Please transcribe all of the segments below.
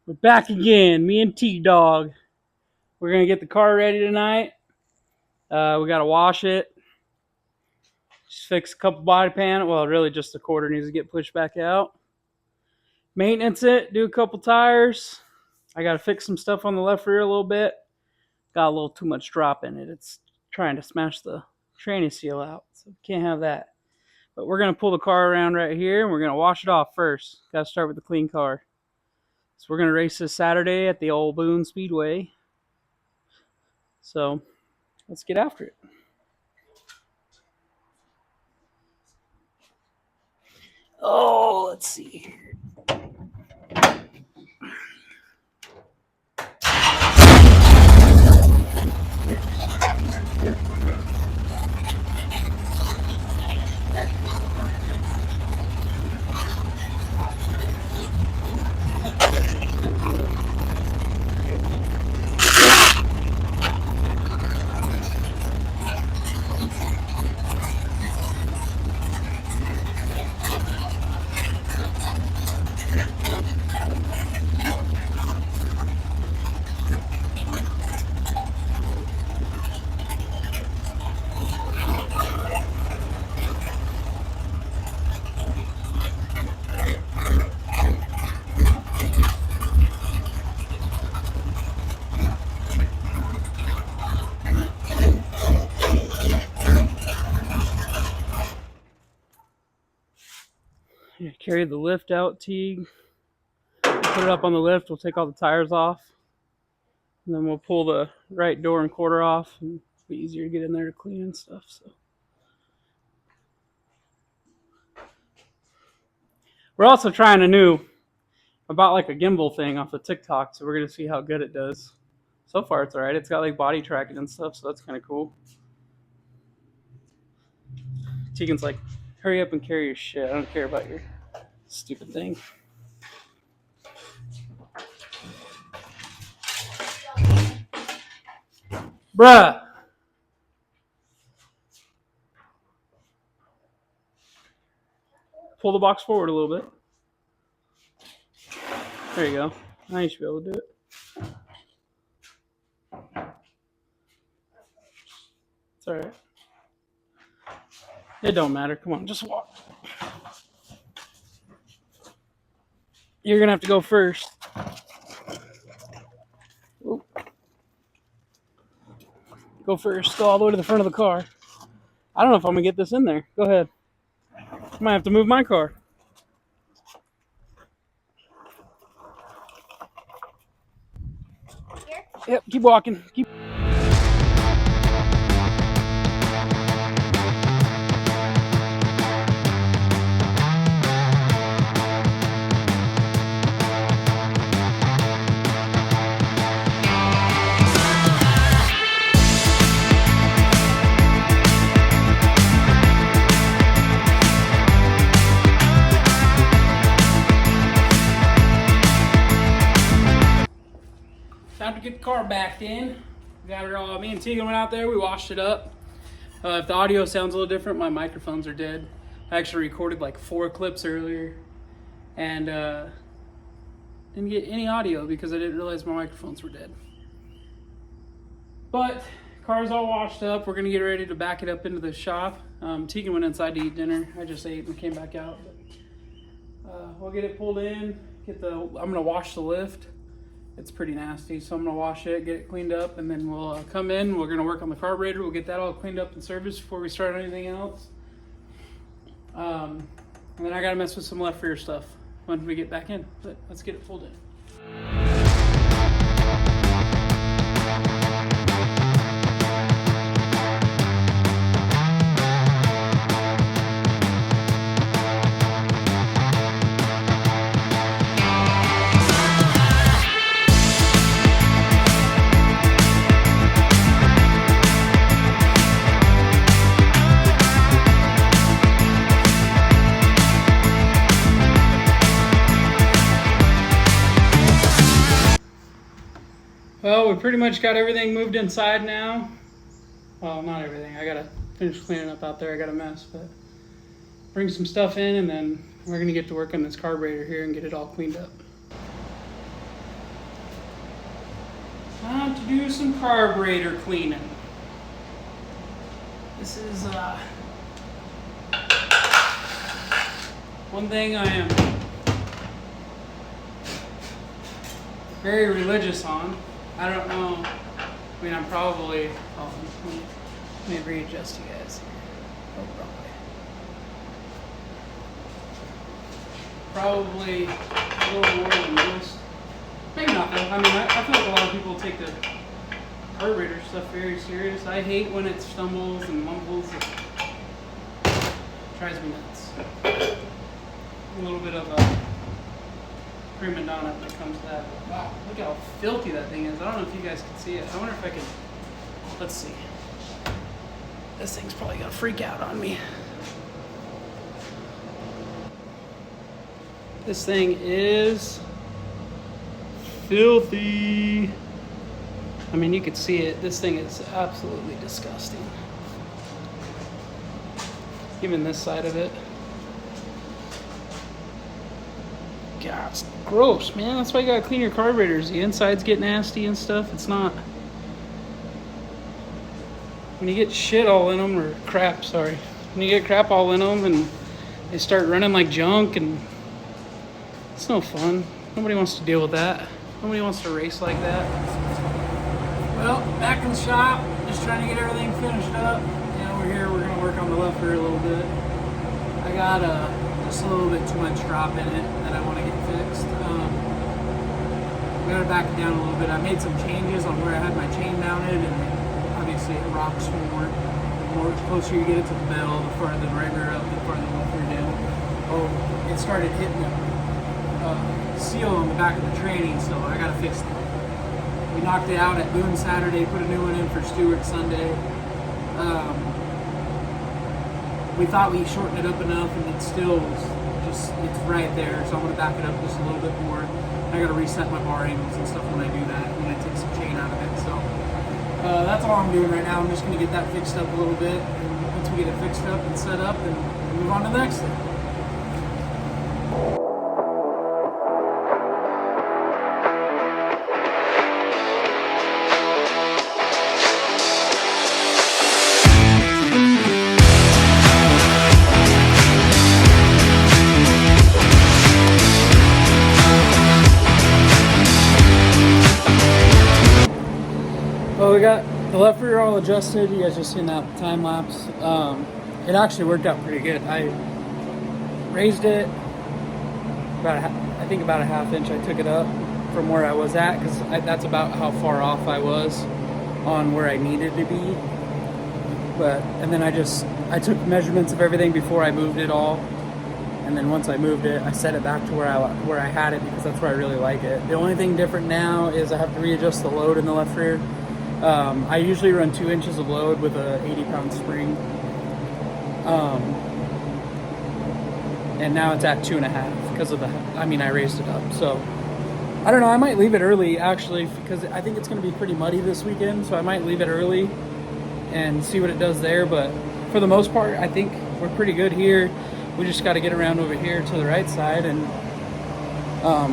We're back again, me and T-Dog. We're going to get the car ready tonight. We got to wash it. Just fix a couple body panels. Well, really just the quarter needs to get pushed back out. Maintenance it, do a couple tires. I got to fix some stuff on the left rear a little bit. Got a little too much drop in it. It's trying to smash the tranny seal out, so can't have that. But we're going to pull the car around right here, and we're going to wash it off first. Got to start with the clean car. So we're going to race this Saturday at the old Boone Speedway. So let's get after it. Oh, let's see here. Carry the lift out, Teague. Put it up on the lift. We'll take all the tires off. And then we'll pull the right door and quarter off. And it'll be easier to get in there to clean and stuff. So we're also trying a new, about like a gimbal thing off of TikTok. So we're going to see how good it does. So far, it's all right. It's got like body tracking and stuff. So that's kind of cool. Tegan's like, hurry up and carry your shit. I don't care about your stupid thing. Bruh. Pull the box forward a little bit. There you go. Now you should be able to do it. It's all right. It don't matter. Come on, just walk. You're going to have to go first. Oop. Go first. Go all the way to the front of the car. I don't know if I'm going to get this in there. Go ahead. I might have to move my car. Here? Yep, keep walking. Keep. Time to get the car backed in. Got it all. Me and Tegan went out there. We washed it up. If the audio sounds a little different, my microphones are dead. I actually recorded like 4 clips earlier, and didn't get any audio because I didn't realize my microphones were dead. But car's all washed up. We're gonna get ready to back it up into the shop. Tegan went inside to eat dinner. I just ate and came back out. But, we'll get it pulled in. I'm gonna wash the lift. It's pretty nasty, so I'm gonna wash it, get it cleaned up, and then we'll come in. We're gonna work on the carburetor. We'll get that all cleaned up and serviced before we start anything else. And then I gotta mess with some left rear stuff when we get back in. But let's get it pulled in. Well, we pretty much got everything moved inside now. Well, not everything. I gotta finish cleaning up out there. I got a mess, but bring some stuff in, and then we're gonna get to work on this carburetor here and get it all cleaned up. Time to do some carburetor cleaning. This is one thing I am very religious on. I don't know. I mean, I'm probably. Oh, let me readjust you guys here. Oh, probably a little more than most. Maybe not though. I mean, I feel like a lot of people take the carburetor stuff very serious. I hate when it stumbles and mumbles. It drives me nuts. A little bit of a prima donna when it comes to that. Wow, look how filthy that thing is. I don't know if you guys can see it. I wonder if I can. Let's see. This thing's probably gonna freak out on me. This thing is filthy. I mean, you could see it. This thing is absolutely disgusting. Even this side of it. God, it's gross, man. That's why you gotta clean your carburetors. The insides get nasty and stuff. It's not. When you get shit all in them, or crap, sorry. When you get crap all in them and they start running like junk, and it's no fun. Nobody wants to deal with that. Nobody wants to race like that. Well, back in the shop, just trying to get everything finished up. Yeah, we're here. We're gonna work on the left rear a little bit. I got just a little bit too much drop in it that I want to get fixed. We gotta back it down a little bit. I made some changes on where I had my chain mounted, and obviously it rocks more. The more closer you get it to the bell, the farther the right rear up, the farther the left rear down. Oh, it started hitting the seal on the back of the tranny, so I gotta fix it. We knocked it out at Boone Saturday, put a new one in for Stewart Sunday. We thought we shortened it up enough, and it still it's right there, so I'm gonna back it up just a little bit more. I gotta reset my bar angles and stuff when I do that, when I take some chain out of it. So that's all I'm doing right now. I'm just gonna get that fixed up a little bit, and once we get it fixed up and set up, then move on to the next thing. Well, we got the left rear all adjusted. You guys just seen that time lapse. It actually worked out pretty good. I raised it about I think about a half inch. I took it up from where I was at, because that's about how far off I was on where I needed to be. And then I took measurements of everything before I moved it all, and then once I moved it, I set it back to where I had it, because that's where I really like it. The only thing different now is I have to readjust the load in the left rear. I usually run 2 inches of load with a 80-pound spring, and now it's at 2.5 because of I raised it up. So I don't know, I might leave it early actually, because I think it's going to be pretty muddy this weekend, so I might leave it early and see what it does there. But for the most part, I think we're pretty good here. We just got to get around over here to the right side, and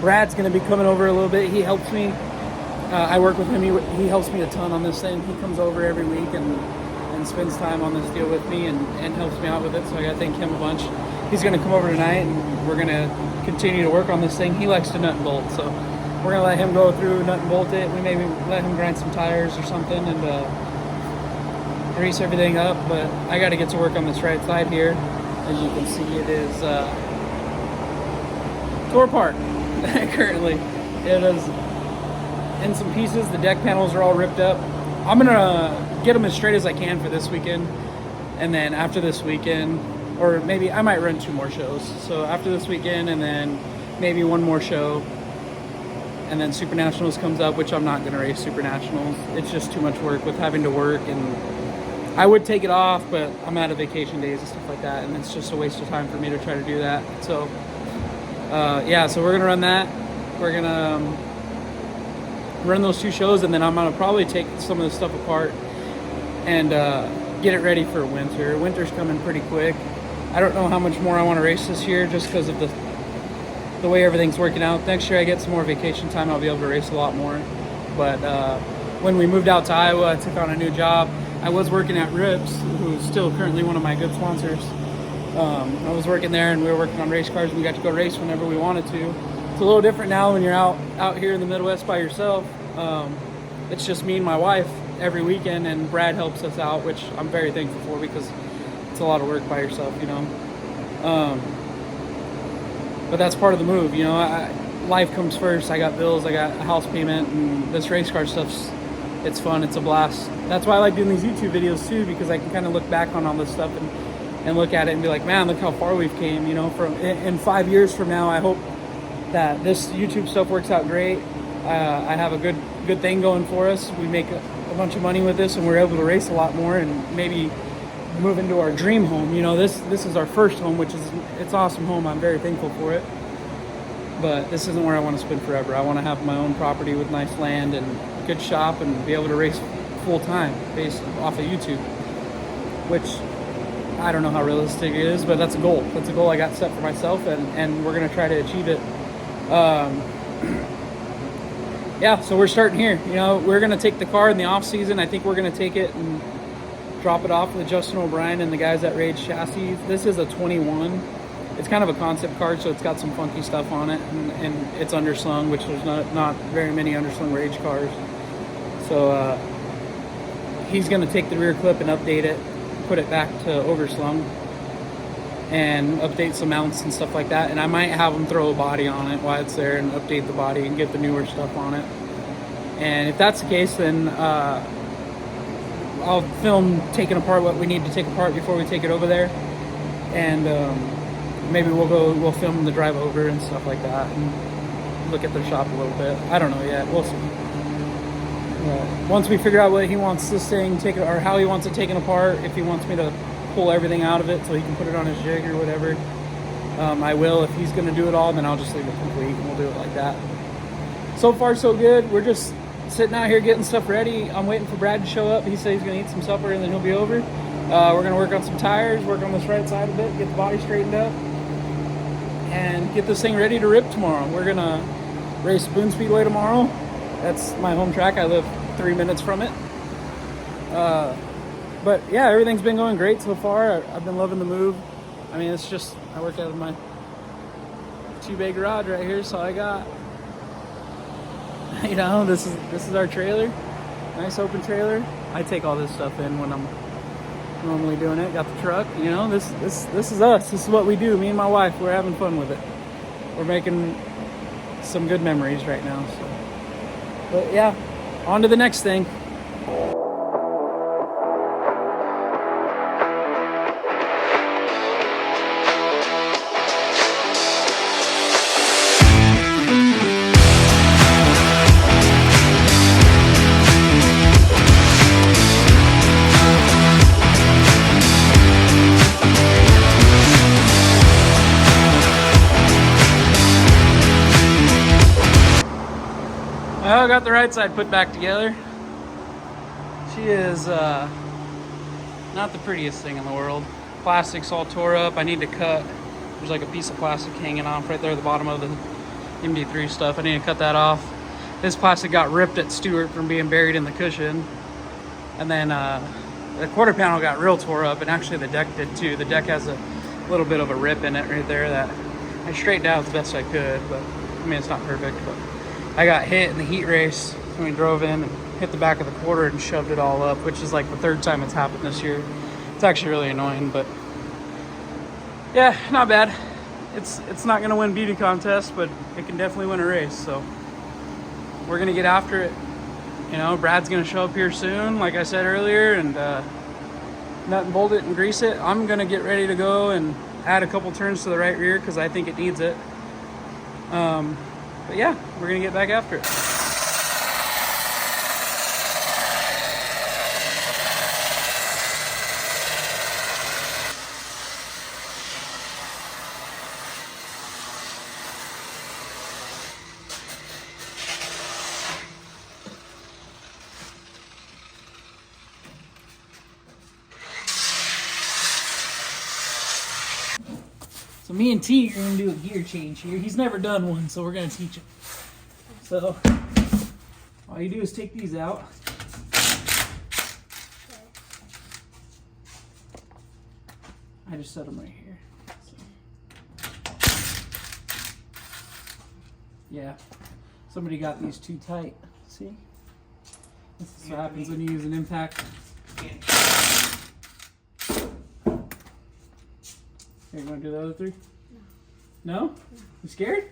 Brad's going to be coming over a little bit. He helps me. I work with him. He helps me a ton on this thing. He comes over every week and spends time on this deal with me and helps me out with it. So I got to thank him a bunch. He's going to come over tonight, and we're going to continue to work on this thing. He likes to nut and bolt, so we're going to let him go through, nut and bolt it. We maybe let him grind some tires or something and grease everything up. But I got to get to work on this right side here. As you can see, it is tore apart currently. It is in some pieces. The deck panels are all ripped up. I'm gonna get them as straight as I can for this weekend, and then after this weekend, or maybe I might run 2 more shows. So after this weekend, and then maybe 1 more show, and then Super Nationals comes up, which I'm not gonna race Super Nationals. It's just too much work with having to work, and I would take it off, but I'm out of vacation days and stuff like that, and it's just a waste of time for me to try to do that. So yeah, so we're gonna run that. We're gonna run those 2 shows, and then I'm gonna probably take some of the stuff apart and get it ready for winter. Winter's coming pretty quick. I don't know how much more I want to race this year, just because of the way everything's working out. Next year I get some more vacation time, I'll be able to race a lot more. But when we moved out to Iowa, I took on a new job. I was working at Rips, who's still currently one of my good sponsors. I was working there, and we were working on race cars, and we got to go race whenever we wanted to. It's a little different now when you're out here in the Midwest by yourself. It's just me and my wife every weekend, and Brad helps us out, which I'm very thankful for, because it's a lot of work by yourself, you know. But that's part of the move, you know. Life comes first. I got bills, I got a house payment, and this race car stuff's, it's fun, it's a blast. That's why I like doing these YouTube videos too, because I can kind of look back on all this stuff and look at it and be like, man, look how far we've came, you know. From in 5 years from now, I hope that this YouTube stuff works out great. I have a good thing going for us. We make a bunch of money with this, and we're able to race a lot more, and maybe move into our dream home. You know, this is our first home, which is, it's an awesome home. I'm very thankful for it. But this isn't where I want to spend forever. I want to have my own property with nice land and a good shop, and be able to race full time based off of YouTube, which I don't know how realistic it is, but that's a goal. That's a goal I got set for myself, and we're going to try to achieve it. Yeah, so we're starting here. You know, we're going to take the car in the off season. I think we're going to take it and drop it off with Justin O'Brien and the guys at Rage Chassis. This is a 21. It's kind of a concept car, so it's got some funky stuff on it, and it's underslung, which there's not very many underslung Rage cars. So he's going to take the rear clip and update it, put it back to overslung, and update some mounts and stuff like that. And I might have him throw a body on it while it's there and update the body and get the newer stuff on it. And if that's the case, then I'll film taking apart what we need to take apart before we take it over there. And maybe we'll film the drive over and stuff like that, and look at the shop a little bit. I don't know yet. We'll see. Once we figure out what he wants this thing taken, or how he wants it taken apart, if he wants me to pull everything out of it so he can put it on his jig or whatever, I will. If he's going to do it all, then I'll just leave it complete, and we'll do it like that. So far, so good. We're just sitting out here getting stuff ready. I'm waiting for Brad to show up. He said he's going to eat some supper, and then he'll be over. We're going to work on some tires, work on this right side a bit, get the body straightened up, and get this thing ready to rip tomorrow. We're going to race Boone Speedway tomorrow. That's my home track. I live 3 minutes from it. But yeah, everything's been going great so far. I've been loving the move. I mean, it's just, I work out of my 2-bay garage right here, so I got, you know, this is our trailer. Nice open trailer. I take all this stuff in when I'm normally doing it. Got the truck, you know, this is us. This is what we do. Me and my wife, we're having fun with it. We're making some good memories right now, so. But yeah, on to the next thing. I got the right side put back together. She is not the prettiest thing in the world. Plastic's all tore up. I need to cut. There's like a piece of plastic hanging off right there at the bottom of the MD3 stuff. I need to cut that off. This plastic got ripped at Stewart from being buried in the cushion. And then the quarter panel got real tore up, and actually the deck did too. The deck has a little bit of a rip in it right there that I straightened out the best I could, but I mean, it's not perfect. But I got hit in the heat race when we drove in and hit the back of the quarter and shoved it all up, which is like the 3rd time it's happened this year. It's actually really annoying, but yeah, not bad. It's not gonna win beauty contest, but it can definitely win a race. So we're gonna get after it. You know, Brad's gonna show up here soon, like I said earlier, and nut and bolt it and grease it. I'm gonna get ready to go and add a couple turns to the right rear because I think it needs it. But yeah, we're gonna get back after it. So me and T are gonna do a gear change here. He's never done one, so we're gonna teach him. So all you do is take these out. I just set them right here. So. Yeah, somebody got these too tight. See? This is what happens when you use an impact. Here, you want to do the other three? No. No? You scared?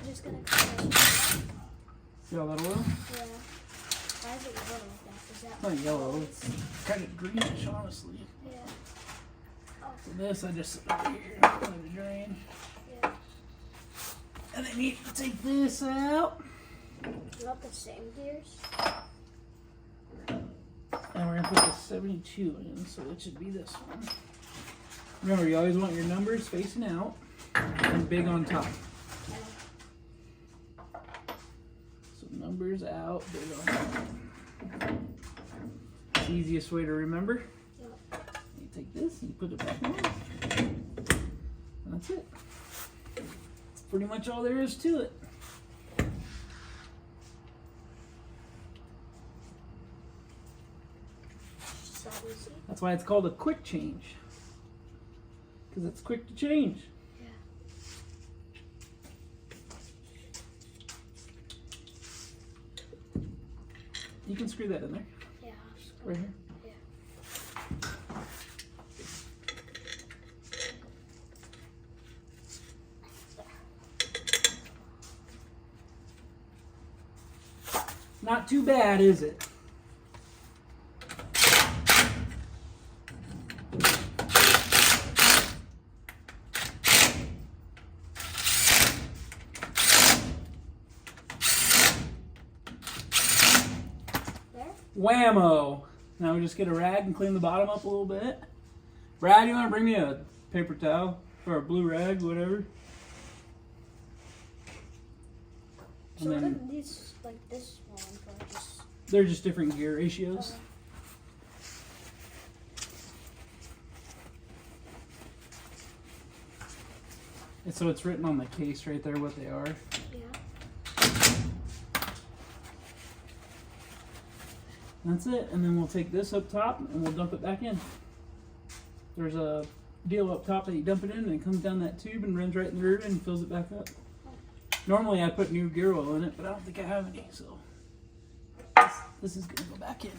Just gonna cut it. See all that oil? Yeah. Why is it yellow like that? Is that It's not yellow, it's kind of greenish, honestly. Yeah. Oh. So this, I just sit over here, let it drain. Yeah. And then you take this out. You want the same gears? And we're gonna put the 72 in, so it should be this one. Remember, you always want your numbers facing out and big on top. So numbers out, big on top. It's the easiest way to remember. Yep. You take this and you put it back on. And that's it. That's pretty much all there is to it. That's why it's called a quick change. Because it's quick to change. Yeah. You can screw that in there. Yeah. Right here. Yeah. Not too bad, is it? Whammo! Now we just get a rag and clean the bottom up a little bit. Brad, you want to bring me a paper towel or a blue rag, whatever? So what are these, like this one for? Just... They're just different gear ratios. And so it's written on the case right there what they are. Yeah. That's it, and then we'll take this up top and we'll dump it back in. There's a deal up top that you dump it in and it comes down that tube and runs right in the rear and fills it back up. Normally I put new gear oil in it, but I don't think I have any, so this is gonna go back in.